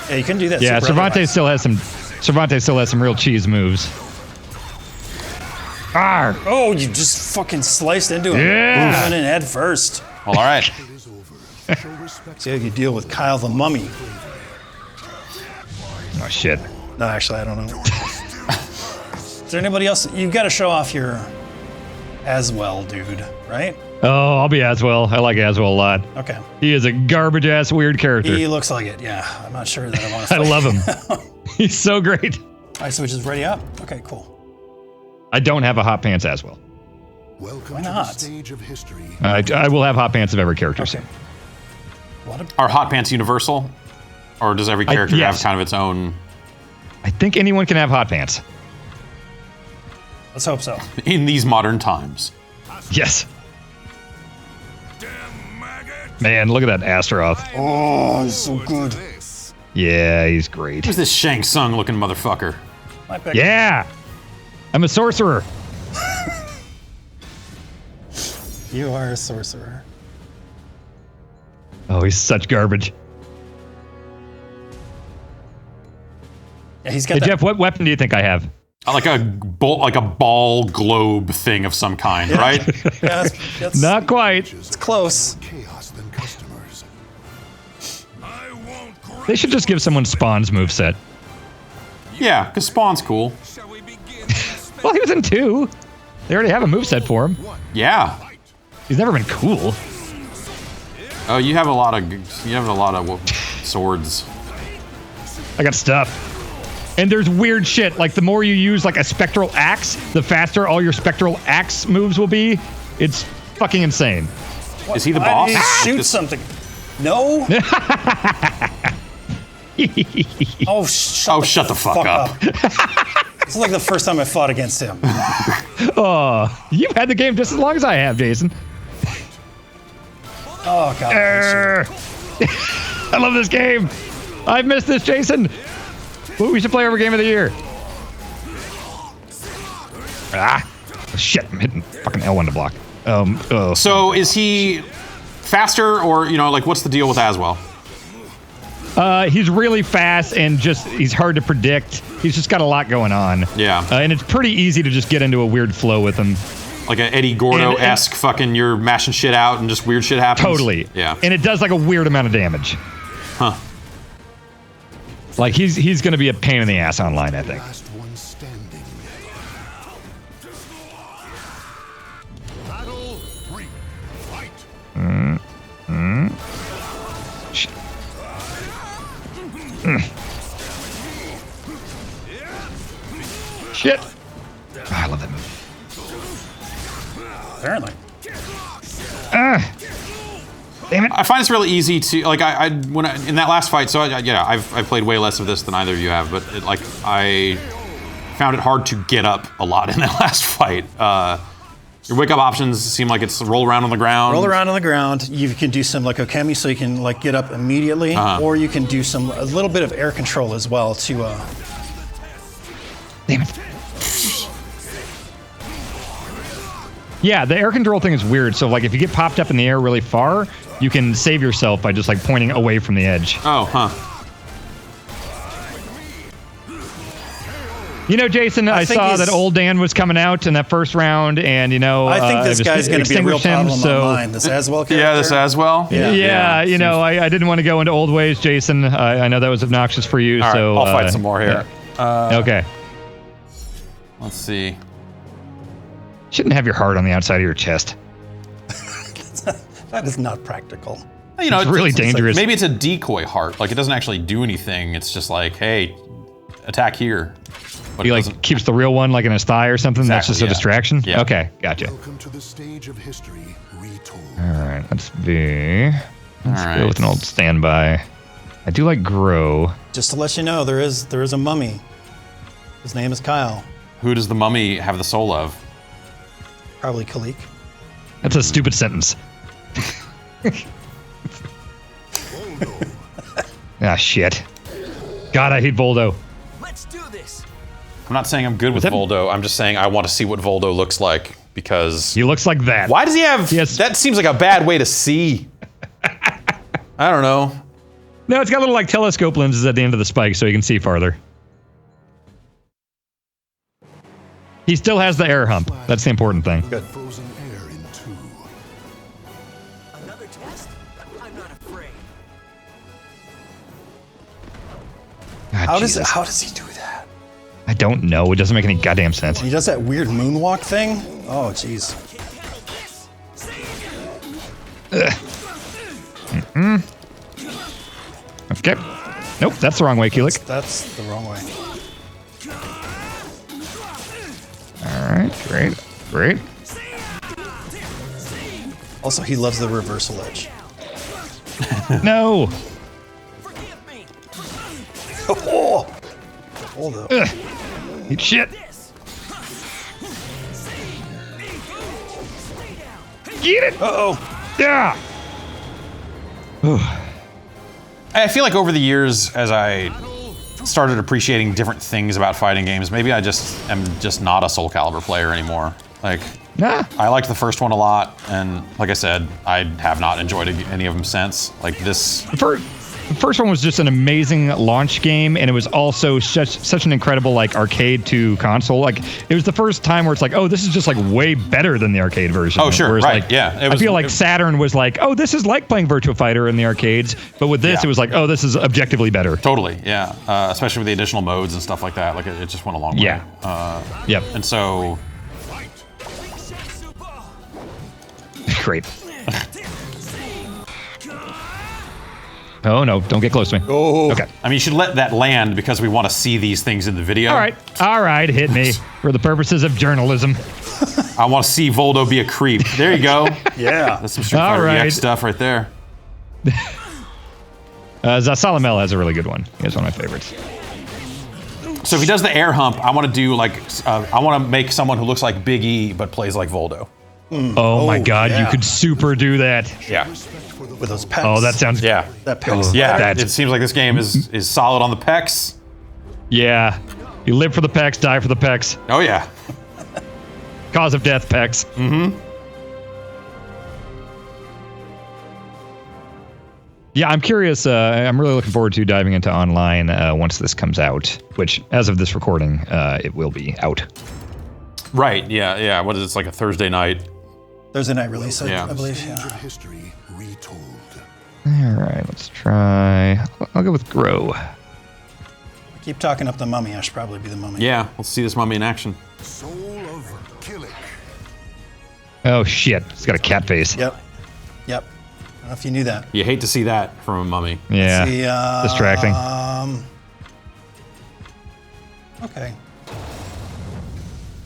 Yeah, you can do that. Yeah, super Cervantes still has some real cheese moves. Arr! Oh, you just fucking sliced into him. Yeah. Coming in head first. Well, all right. It is over. Show respect. See how you deal with Kyle the Mummy. Oh shit. No, actually, I don't know. Is there anybody else? You've got to show off your Aswell, dude, right? Oh, I'll be Aswell. I like Aswell a lot. Okay. He is a garbage ass weird character. He looks like it, yeah. I'm not sure that I want to I love him. He's so great. All right, so which is ready up? Okay, cool. I don't have a Hot Pants Aswell. Welcome Why to the not? stage of history. I will have Hot Pants of every character soon. What a, Are hot pants universal, or does every character yes. have kind of its own? I think anyone can have Hot Pants. let's hope so. In these modern times. Yes. Man, look at that Astaroth. Oh, he's so good. Yeah, he's great. Who's this Shang Tsung looking motherfucker? My pick. Yeah. I'm a sorcerer. You are a sorcerer. Oh, he's such garbage. Yeah, he's got Hey, that. Jeff, what weapon do you think I have? Like a ball globe thing of some kind, right? Yeah, that's Not quite. it's close. Chaos than customers. I won't They should just give someone Spawn's moveset. Yeah, because Spawn's cool. Well, he was in 2. They already have a moveset for him. Yeah. He's never been cool. Oh, you have a lot of swords. I got stuff. And there's weird shit, like the more you use like a spectral axe, the faster all your spectral axe moves will be. It's fucking insane. Is he the Why boss? did he shoot something? No. Oh, Shut the fuck up. This is like the first time I fought against him. Oh, you've had the game just as long as I have, Jason. Oh god. I love this game. I've missed this, Jason. We should play our game of the year. Ah, shit! I'm hitting fucking L1 to block. So is he faster, or like what's the deal with Aswell? He's really fast and he's hard to predict. He's just got a lot going on. Yeah. And it's pretty easy to just get into a weird flow with him. Like an Eddie Gordo-esque fucking you're mashing shit out and just weird shit happens? Totally. Yeah. And it does like a weird amount of damage. Huh. Like he's going to be a pain in the ass online, I think. Last one standing. Battle 3. Fight. Shit. I love that move. Apparently. Damn it. I find it's really easy to like in that last fight. So I've played way less of this than either of you have, but I found it hard to get up a lot in that last fight. Your wake up options seem like it's roll around on the ground. Roll around on the ground. You can do some like Okemi, so you can like get up immediately, or you can do a little bit of air control as well to. Damn it. Yeah, the air control thing is weird. So like if you get popped up in the air really far, you can save yourself by just like pointing away from the edge. Oh, huh. Jason, I saw that old Dan was coming out in that first round, and I think this guy's going to be a real problem online. This Aswell character. Yeah, this Aswell. Yeah, I didn't want to go into old ways, Jason. I know that was obnoxious for you. All right, so I'll fight some more here. Okay. Let's see. Shouldn't have your heart on the outside of your chest. That is not practical. It's really dangerous. Maybe it's a decoy heart. Like it doesn't actually do anything. It's just like, hey, attack here. But he like keeps the real one like in his thigh or something. Exactly, That's just a distraction. Yeah. Okay, gotcha. Welcome to the stage of history retold. All right, let's go right. with an old standby. I do like grow. Just to let you know, there is a mummy. His name is Kyle. Who does the mummy have the soul of? Probably Khalik. That's a stupid sentence. Ah, shit. God, I hate Voldo. Let's do this. I'm not saying I'm good with Voldo. I'm just saying I want to see what Voldo looks like because He looks like that. why does he have? Yes. That seems like a bad way to see. I don't know. No, it's got little like telescope lenses at the end of the spike so he can see farther. He still has the air hump. That's the important thing. Good. Frozen air in 2. Another test? I'm not afraid. God, How Jesus. does he do that? I don't know. It doesn't make any goddamn sense. He does that weird moonwalk thing. Oh, jeez. Okay. Nope, that's the wrong way, Kulik. That's the wrong way. All right, great. Also, he loves the reversal edge. No. Oh, hold up. Eat shit. Get it. Uh-oh. Yeah. I feel like over the years, as I started appreciating different things about fighting games, maybe I just am just not a Soulcalibur player anymore. Like, Nah. I liked the first one a lot, and like I said, I have not enjoyed any of them since. Like this, the first one was just an amazing launch game, and it was also such an incredible like arcade to console. Like it was the first time where it's like, oh, this is just like way better than the arcade version. Oh, sure, Whereas, right, like, yeah. I feel like Saturn was like, oh, this is like playing Virtua Fighter in the arcades, but with this, Yeah. it was like, oh, this is objectively better. Totally, yeah. Especially with the additional modes and stuff like that. Like it just went a long way. Yeah. Yep. And so, Great. Oh no! Don't get close to me. Oh. Okay. I mean, you should let that land because we want to see these things in the video. All right. Hit me for the purposes of journalism. I want to see Voldo be a creep. There you go. Yeah. That's some Street Fighter right. EX stuff right there. Zasalamel has a really good one. He has one of my favorites. So if he does the air hump, I want to do like I want to make someone who looks like Big E but plays like Voldo. Oh my God! yeah. You could super do that. Yeah. With those pecs. Oh, that sounds. Yeah. That pecs. Yeah. That's- It seems like this game is solid on the pecs. Yeah. You live for the pecs, die for the pecs. Oh yeah. Cause of death, pecs. Yeah, I'm curious. I'm really looking forward to diving into online once this comes out, which, as of this recording, it will be out. Right. Yeah. Yeah. What is it? It's like a Thursday night. There's a night release, Yeah. I believe. Stage Yeah. of history retold. All right, let's try. I'll go with Grow. Keep talking up the mummy. I should probably be the mummy. Yeah. Let's see this mummy in action. Soul of Killick. Oh shit! It's got a cat face. Yep. I don't know if you knew that. You hate to see that from a mummy. Yeah. See, Distracting. Okay.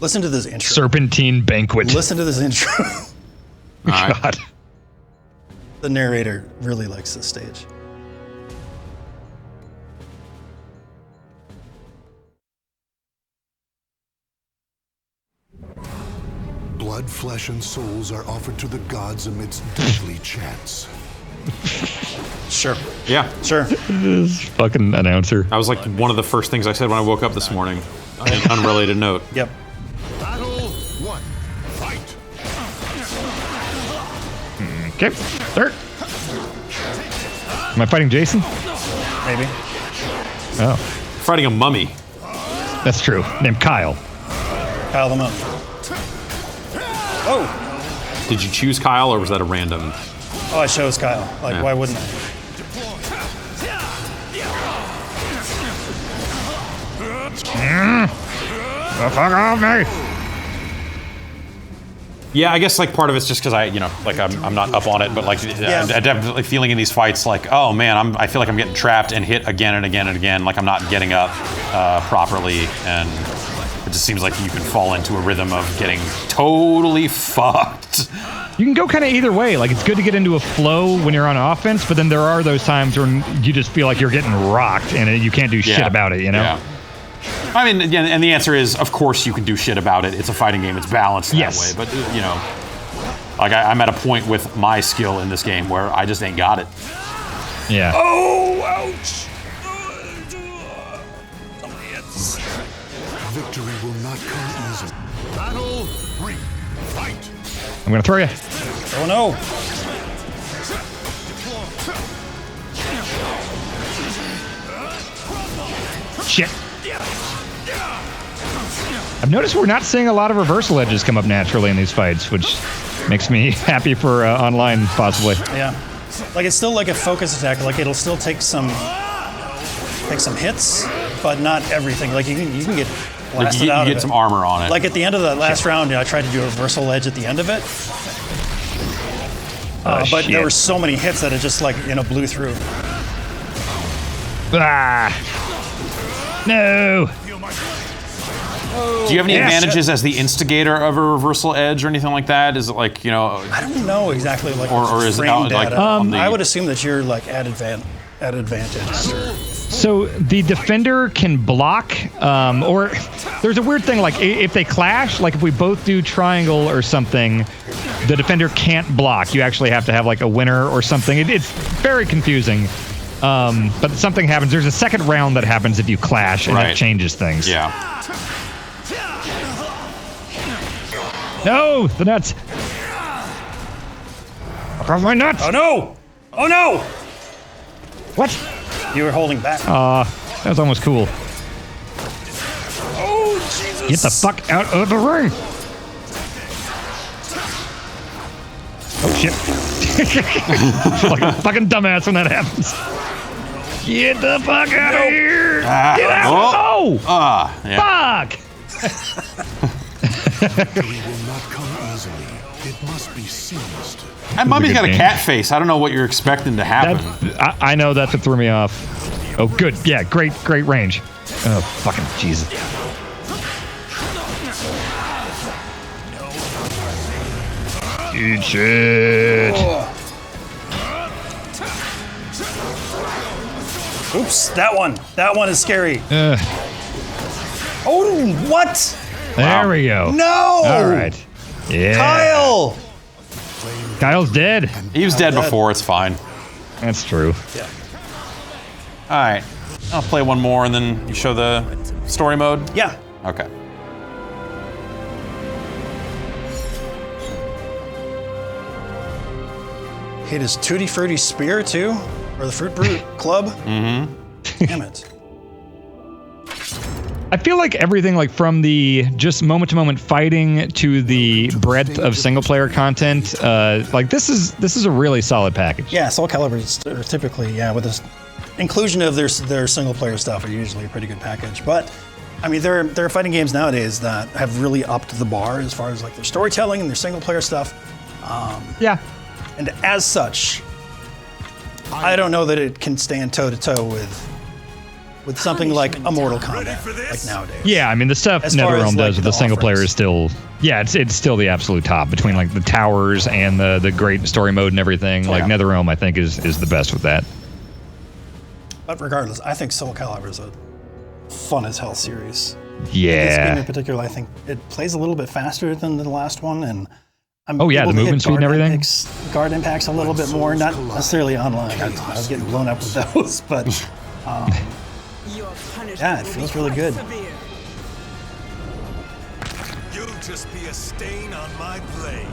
Listen to this intro. Serpentine Banquet. Listen to this intro. All right. God. The narrator really likes this stage. Blood, flesh, and souls are offered to the gods amidst deadly chants. Sure. Yeah. Sure. Fucking announcer. That was like one of the first things I said when I woke up this morning. An unrelated note. Yep. Battle 1. Fight. Okay. Start. Am I fighting Jason? Maybe. Oh, Fighting a mummy. that's true. Named Kyle. Pile them up. Oh. Did you choose Kyle or was that a random? Oh, I chose Kyle. Like, Yeah. why wouldn't I? The fuck off me! Yeah, I guess like part of it's just because I'm not up on it, but like Yeah. I'm definitely feeling in these fights like, oh man, I feel like I'm getting trapped and hit again and again and again, like I'm not getting up properly, and it just seems like you can fall into a rhythm of getting totally fucked. You can go kind of either way. Like, it's good to get into a flow when you're on offense, but then there are those times when you just feel like you're getting rocked and you can't do shit Yeah. about it, you know? Yeah. I mean, again, and the answer is, of course, you can do shit about it. It's a fighting game. It's balanced that Yes. way. But, like I'm at a point with my skill in this game where I just ain't got it. Yeah. Oh, ouch. Victory will not come easily. Battle 3. Fight. I'm gonna throw you. Oh, no. Shit. I've noticed we're not seeing a lot of reversal edges come up naturally in these fights, which makes me happy for online, possibly. Yeah. Like, it's still like a focus attack. Like, it'll still take some hits, but not everything. Like, you can get Like blasted you out of get it. some armor on it. Like, at the end of the last round, I tried to do a reversal edge at the end of it. But shit. there were so many hits that it just, like, blew through. Ah. No. Do you have any Yes. advantages as the instigator of a reversal edge or anything like that? Is it like, I don't know exactly, like, Or is it frame out, like, data. on the- I would assume that you're, like, at advantage. So the defender can block, or there's a weird thing, like if they clash, like if we both do triangle or something, the defender can't block. You actually have to have like a winner or something. It's very confusing. But something happens. There's a second round that happens if you clash, and Right. it changes things. Yeah. No, the nuts. Across my nuts. Oh, no! Oh, no! What? You were holding back. That was almost cool. Oh, Jesus. Get the fuck out of the ring! Oh shit. Like a fucking dumbass when that happens. Get the fuck out of here! Get out! Oh! Yeah. Fuck! Victory will not come easily. It must be seized. That mummy's got a game. cat face. I don't know what you're expecting to happen. I know that's what threw me off. Oh, good. Yeah, great range. Oh, fucking Jesus. Eat shit. Oops, that one is scary. Oh, what? There we go. No! All right. Yeah. Kyle! Kyle's dead. He was dead before. It's fine. That's true. Yeah. All right. I'll play one more, and then you show the story mode. Yeah. Okay. Hit his Tutti Frutti Spear, too? Or the Fruit Brute Club? Mm-hmm. Damn it. I feel like everything, like from the just moment-to-moment fighting to the breadth of single-player content, like this is a really solid package. Yeah, Soulcalibur are typically, yeah, with this inclusion of their single-player stuff are usually a pretty good package. But, I mean, there are fighting games nowadays that have really upped the bar as far as like their storytelling and their single-player stuff. Yeah. And as such, I don't know that it can stand toe-to-toe with something like a Mortal Kombat, like nowadays. Yeah, I mean, the stuff As far NetherRealm as, does like, with the the single player offerings. is still, yeah, it's still the absolute top between like the towers and the great story mode and everything. Like Yeah. NetherRealm, I think is the best with that. But regardless, I think Soulcalibur is a fun as hell series. This game Yeah. in particular, I think it plays a little bit faster than the last one, and I'm Oh, yeah, able the to hit movement speed and guard everything? guard impacts a little bit more, not necessarily online. I was getting blown up with those, but Your punishment yeah, it will feels be really quite good. severe. You'll just be a stain on my blade.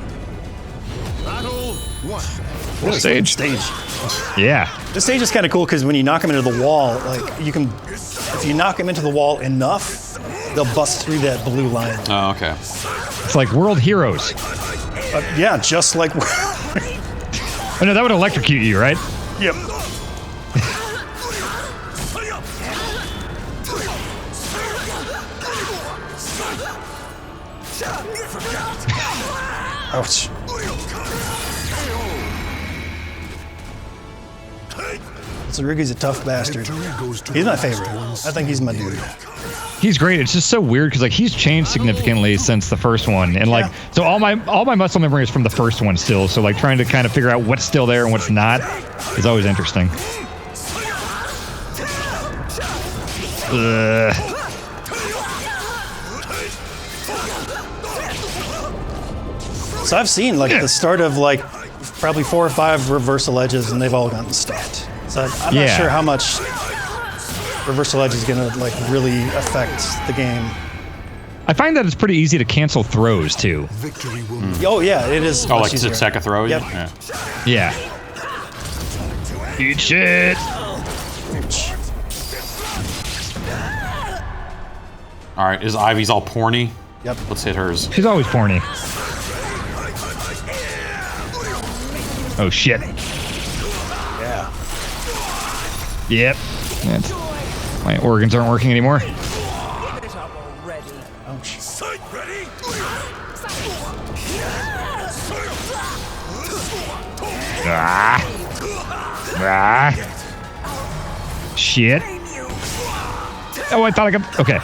Battle one. What a stage. Yeah. This stage is kind of cool because when you knock them into the wall, like you can, if you knock them into the wall enough, they'll bust through that blue line. Oh, okay. It's like World Heroes. Yeah, just like. Oh no, that would electrocute you, right? Yep. Ouch. Tsurugi's a tough bastard. He's my favorite. I think he's my dude. He's great. It's just so weird because like he's changed significantly since the first one, and like so all my muscle memory is from the first one still. So like trying to kind of figure out what's still there and what's not is always interesting. So I've seen like the start of like probably 4 or 5 reversal edges, and they've all gotten stuffed. So I'm not sure how much reversal edge is gonna like really affect the game. I find that it's pretty easy to cancel throws too. Victory will Oh yeah, it is. Oh, much like to easier. take a throw? Yep. Yeah. Yeah. Eat shit. All right, is Ivy's all porny? Yep. Let's hit hers. She's always porny. Oh shit. Yeah. Yep. My organs aren't working anymore. Give it up already. Ouch. Sight ready. Ah. Ah. Shit. Oh, I thought I could. Okay.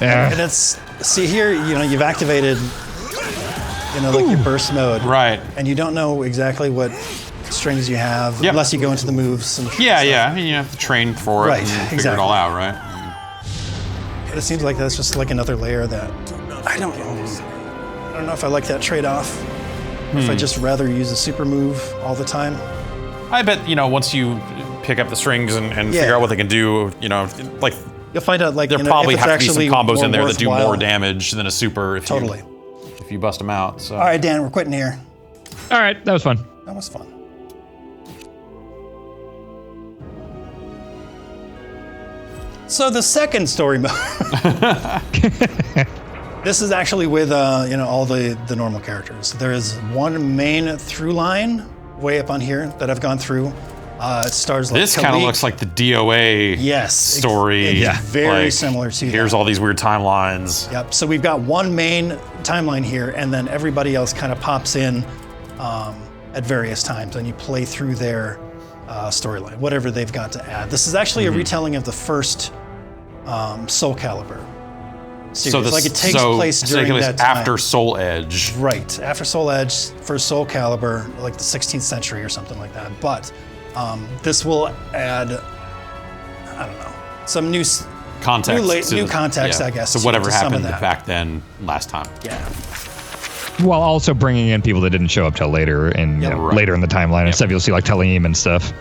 And it's see here, you know, you've activated, you know, like your burst mode, Right. and you don't know exactly what strings you have unless you go into the moves. And Yeah, stuff. yeah. I mean, you have to train for it Right, and figure it exactly. all out, right? But it seems like that's just like another layer that I don't know. I don't know if I like that trade-off. Or if I just rather use a super move all the time. I bet, you know, once you pick up the strings and Yeah. figure out what they can do, you know, like You'll find out like there you know, probably if it's have to be some actually combos in there that do more worthwhile. damage than a super if Totally. if you bust them out. So. All right, Dan, we're quitting here. All right, that was fun. That was fun. So the second story mode. This is actually with all the normal characters. There is one main through line way up on here that I've gone through. It stars like This kind of looks like the DOA story. Very similar to Here's that. all these weird timelines. Yep. So we've got one main timeline here, and then everybody else kind of pops in at various times, and you play through their storyline, whatever they've got to add. This is actually a retelling of the first Soulcalibur series. So it takes place during that time. after Soul Edge. Right, after Soul Edge, first Soulcalibur, like the 16th century or something like that. But this will add, I don't know, some new Context. new context, I guess. So whatever to some of happened that. back then, last time. Yeah. While also bringing in people that didn't show up till later and later in the timeline and stuff. You'll see like Talim and stuff.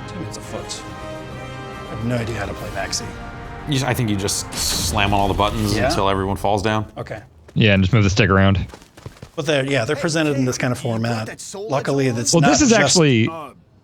2 minutes a foot. I have no idea how to play Maxi. I think you just slam on all the buttons until everyone falls down. Okay. Yeah, and just move the stick around. But they're presented in this kind of format. Luckily, that's Well, not this is just, actually.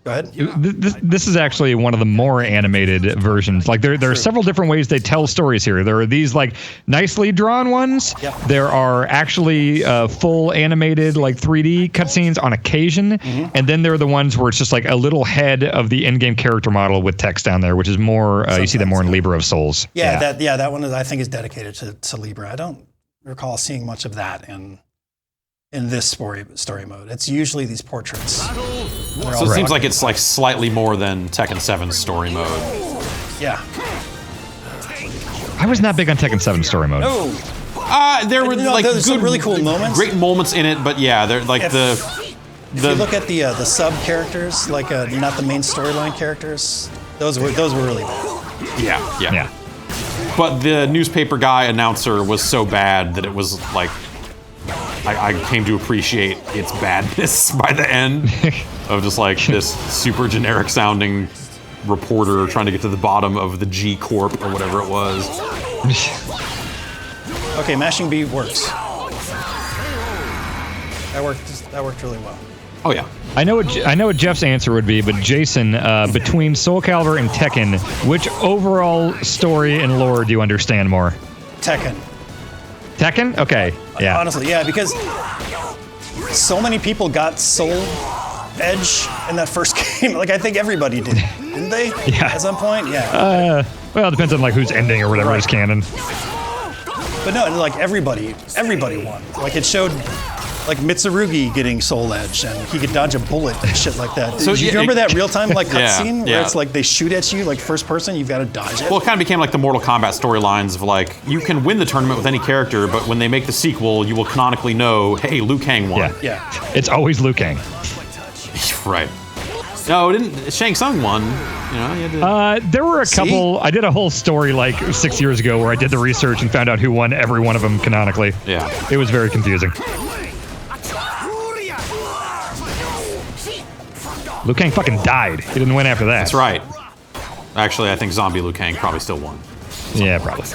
Go ahead. This is actually one of the more animated versions. Like there are several different ways they tell stories here. There are these like nicely drawn ones. Yep. There are actually full animated like 3D cutscenes on occasion, and then there are the ones where it's just like a little head of the in-game character model with text down there, which is more you see that more in Libra of Souls. That one I think is dedicated to Libra. I don't recall seeing much of that in this story mode. It's usually these portraits. So it seems like it's like slightly more than Tekken 7's story mode. Yeah. I was not big on Tekken 7 story mode. Oh. There were like there's some really cool moments. Great moments in it, but yeah, they're like If you look at the sub characters, like not the main storyline characters, those were really bad. Yeah. But the newspaper guy announcer was so bad that it was like I came to appreciate its badness by the end of just like this super generic sounding reporter trying to get to the bottom of the G Corp or whatever it was. Okay, mashing B works. That worked really well. Oh yeah. I know what Jeff's answer would be, but Jason, between Soulcalibur and Tekken, which overall story and lore do you understand more? Tekken. Tekken? Okay. Yeah. Honestly, yeah, because so many people got Soul Edge in that first game. Like I think everybody did, didn't they? Yeah. At some point, yeah. Well, it depends on like who's ending or whatever is canon. But no, like everybody won. Like it showed like Mitsurugi getting Soul Edge and he could dodge a bullet and shit like that. So, Do you remember that real-time like cutscene yeah. where it's like they shoot at you like first person, you've got to dodge it? Well, it kind of became like the Mortal Kombat storylines of like, you can win the tournament with any character, but when they make the sequel, you will canonically know, hey, Liu Kang won. Yeah. It's always Liu Kang. Right. No, Shang Tsung won. You know, you had to... There were a couple. I did a whole story like 6 years ago where I did the research and found out who won every one of them canonically. Yeah. It was very confusing. Liu Kang fucking died. He didn't win after that. That's right. Actually, I think Zombie Liu Kang probably still won. Yeah, probably.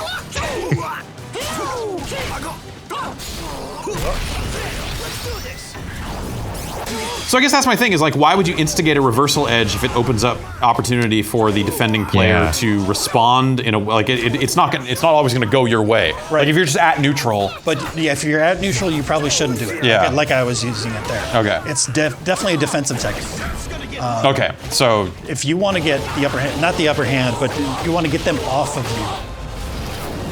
So I guess that's my thing, is like, why would you instigate a reversal edge if it opens up opportunity for the defending player to respond in a like it's not always going to go your way. Right. Like if you're just at neutral. But yeah, if you're at neutral, you probably shouldn't do it. Yeah. Like I was using it there. Okay. It's definitely a defensive technique. Okay, so If you want to get the upper hand, not the upper hand, but you want to get them off of you.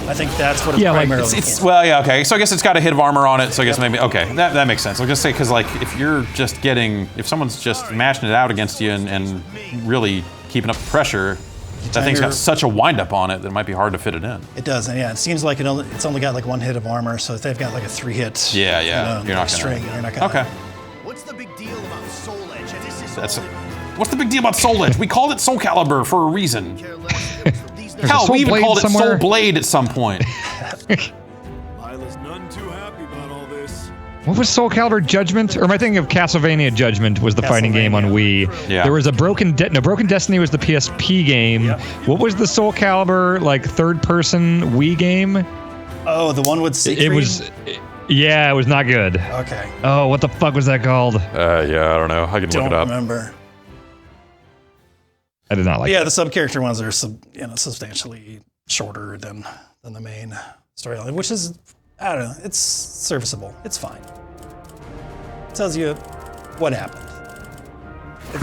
I think that's what it's primarily. okay. So I guess it's got a hit of armor on it. So I guess maybe that makes sense. I'll just say because like if someone's just mashing it out against you and really keeping up the pressure, that thing's got such a wind up on it that it might be hard to fit it in. It does, and yeah, it seems like it's only got like one hit of armor. So if they've got like a 3-hit, Yeah. You're not string, gonna. you're not gonna. Okay. What's the big deal about Soul Edge? What's the big deal about Soul Edge? We called it Soulcalibur for a reason. Hell, Soul we even Blade called it somewhere. Soul Blade at some point. Lila's none too happy about all this. What was Soulcalibur Judgment? Or am I thinking of Castlevania Judgment was the fighting game on Wii? Yeah. There was a Broken Destiny was the PSP game. Yep. What was the Soulcalibur like third-person Wii game? Oh, the one with Siegfried? It was. Yeah, it was not good. Okay. Oh, what the fuck was that called? Yeah, I don't know. I can Don't remember. I did not like. Yeah, the sub-character ones are substantially shorter than the main storyline, which is, I don't know, it's serviceable. It's fine. It tells you what happened.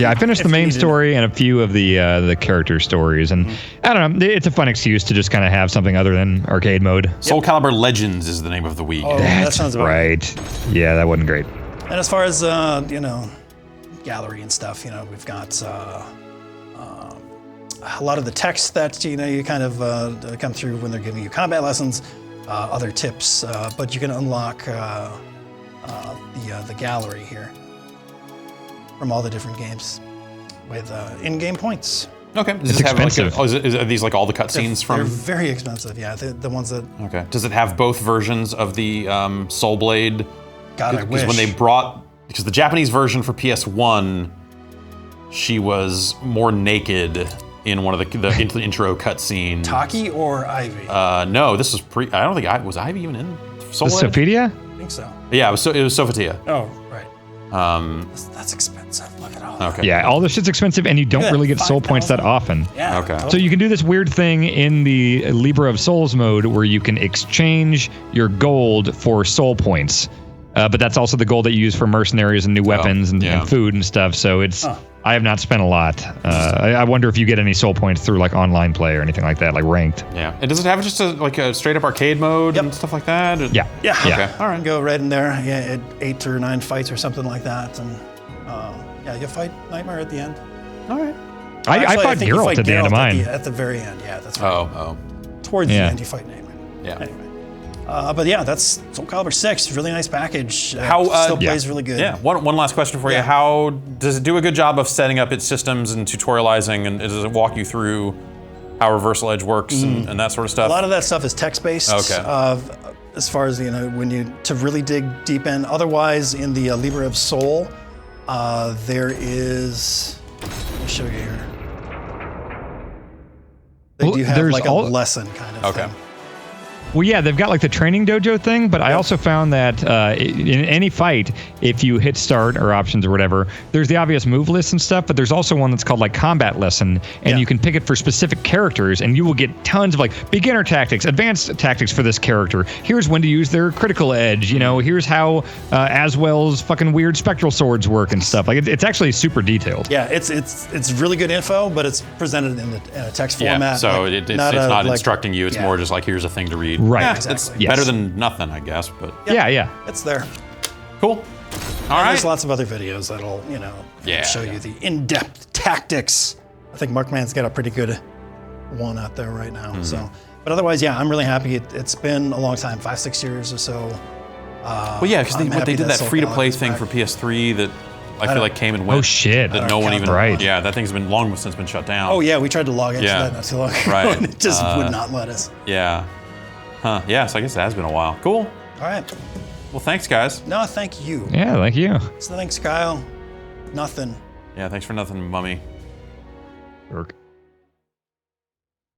I finished the main story and a few of the character stories, and I don't know, it's a fun excuse to just kind of have something other than arcade mode. Soulcalibur Legends is the name of the Wii. Oh, that sounds about right. Yeah, that wasn't great. And as far as gallery and stuff, we've got a lot of the text that you kind of come through when they're giving you combat lessons, other tips, but you can unlock the gallery here from all the different games with in-game points. Okay. Does it have expensive. are these like all the cutscenes from? They're very expensive. Yeah, the ones that. Okay. Does it have both versions of the Soul Blade? God, I wish. Because because the Japanese version for PS1, she was more naked in one of the intro cutscene. Taki or Ivy? No, this was I don't think was Ivy even in Soul Was Blade? Sophia? I think so. Yeah, it was Sophatia. Oh, right. That's expensive. Look at all that. Okay. Yeah, all this shit's expensive, and you don't Yeah, really get soul points that 5,000. often. Yeah. Okay. So you can do this weird thing in the Libra of Souls mode where you can exchange your gold for soul points. But that's also the gold that you use for mercenaries and new weapons and food and stuff. So it's I have not spent a lot. I wonder if you get any soul points through like online play or anything like that, like ranked. Yeah. And does it have just a straight up arcade mode and stuff like that? Yeah. Yeah. Okay. All right. Go right in there. Yeah, 8 or 9 fights or something like that, and you fight Nightmare at the end. All right. I Actually, fought think you Geralt fight at the end of Geralt mine. at the very end. Yeah, that's right. Oh. Towards the Yeah. end, you fight Nightmare. Yeah. Anyway. But yeah, that's Soulcalibur 6. Really nice package. How, still plays really good. Yeah. One last question for you. Yeah. How does it do a good job of setting up its systems and tutorializing, and does it walk you through how Reversal Edge works and that sort of stuff? A lot of that stuff is text-based. Okay. As far as to really dig deep in. Otherwise, in the Libra of Soul, there is. Let me show you here. They do have there's like a lesson kind of thing. Well, yeah, they've got like the training dojo thing, but I also found that in any fight, if you hit start or options or whatever, there's the obvious move list and stuff, but there's also one that's called like combat lesson, and you can pick it for specific characters, and you will get tons of like beginner tactics, advanced tactics for this character. Here's when to use their critical edge. Here's how Aswell's fucking weird spectral swords work and stuff. Like it's actually super detailed. Yeah, it's really good info, but it's presented in a text format. Yeah, so like, it's not instructing you. It's more just like, here's a thing to read. Right. Yeah, Exactly. It's Yes. better than nothing, I guess. But Yeah. It's there. cool. All And right. there's lots of other videos that'll, show you the in-depth tactics. I think Markman's got a pretty good one out there right now. So, but otherwise, yeah, I'm really happy. It's been a long time, 5-6 years or so. Well, yeah, because they did that free-to-play thing for PS3 that I feel like came and went. Oh shit! That no one even. Right. Yeah, that thing's been long since been shut down. Oh yeah, we tried to log into Yeah. that not too long ago, Right. and it just would not let us. Yeah. Huh. Yeah. So I guess it has been a while. Cool. All right. Well, thanks, guys. No, thank you. Yeah, thank you. So thanks, Kyle. Nothing. Yeah. Thanks for nothing, mummy. Work.